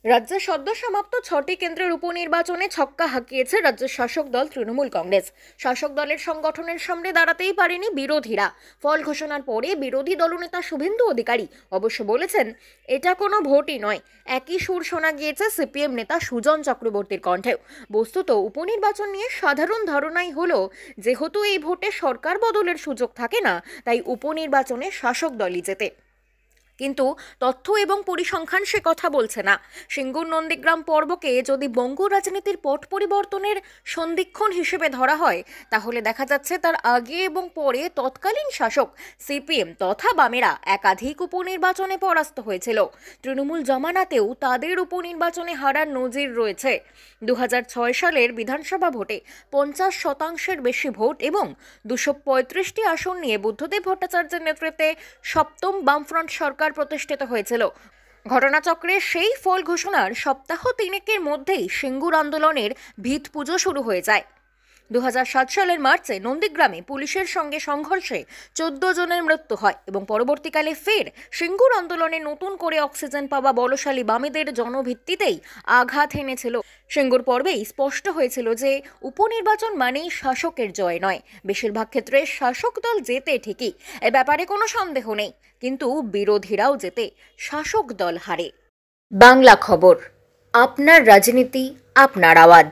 রাজ্যে সদ্য সমাপ্ত 6টি কেন্দ্রের উপনির্বাচনে ছক্কা হাঁকিয়েছে রাজ্যের শাসক দল তৃণমূল কংগ্রেস। শাসক দলের সংগঠনের সামনে দাঁড়াতেই পারেনি বিরোধীরা। ফল ঘোষণার পরে বিরোধী দলনেতা শুভেন্দু অধিকারী অবশ্য বলেছেন, এটা কোনো ভোটই নয়। একই সুর শোনা গিয়েছে সিপিএম নেতা সুজন চক্রবর্তীর কণ্ঠেও। বস্তুত উপনির্বাচন নিয়ে সাধারণ ধারণাই হলো, যেহেতু এই ভোটে সরকার বদলের সুযোগ থাকে না, তাই উপনির্বাচনে শাসক দলই জেতে। কিন্তু তথ্য এবং পরিসংখ্যান সে কথা বলছে না। সিঙ্গুর নন্দীগ্রাম পর্বকে যদি বঙ্গ রাজনীতির পট পরিবর্তনের সন্ধিক্ষণ হিসেবে ধরা হয়, তাহলে দেখা যাচ্ছে তার আগে এবং পরে তৎকালীন শাসক সিপিএম তথা বামেরা একাধিক উপনির্বাচনে পরাস্ত হয়েছিল। তৃণমূল জমানাতেও তাদের উপনির্বাচনে হারার নজির রয়েছে। 2006 সালের বিধানসভা ভোটে 50% বেশি ভোট এবং 235টি আসন নিয়ে বুদ্ধদেব ভট্টাচার্যের নেতৃত্বে সপ্তম বামফ্রন্ট সরকার প্রতিষ্ঠিত হয়েছিল। ঘটনাচক্রে সেই ফল ঘোষণার সপ্তাহ তিনেকের মধ্যেই সিঙ্গুর আন্দোলনের ভিত পুজো শুরু হয়ে যায়। 2007 সালের মার্চে নন্দীগ্রামে পুলিশের সঙ্গে সংঘর্ষে 14 জনের মৃত্যু হয় এবং পরবর্তীকালে ফের সিঙ্গুর আন্দোলনে নতুন করে অক্সিজেন পাওয়া বলশালী বামেদের জনভিত্তিতেই আঘাত হেনেছিল। সিঙ্গুর পর্বেই স্পষ্ট হয়েছিল যে উপনির্বাচন মানেই শাসকের জয় নয়। বেশিরভাগ ক্ষেত্রে শাসক দল জেতে ঠিকই, এ ব্যাপারে কোনো সন্দেহ নেই, কিন্তু বিরোধীরাও জেতে, শাসক দল হারে। বাংলা খবর, আপনার রাজনীতি, আপনার আওয়াজ।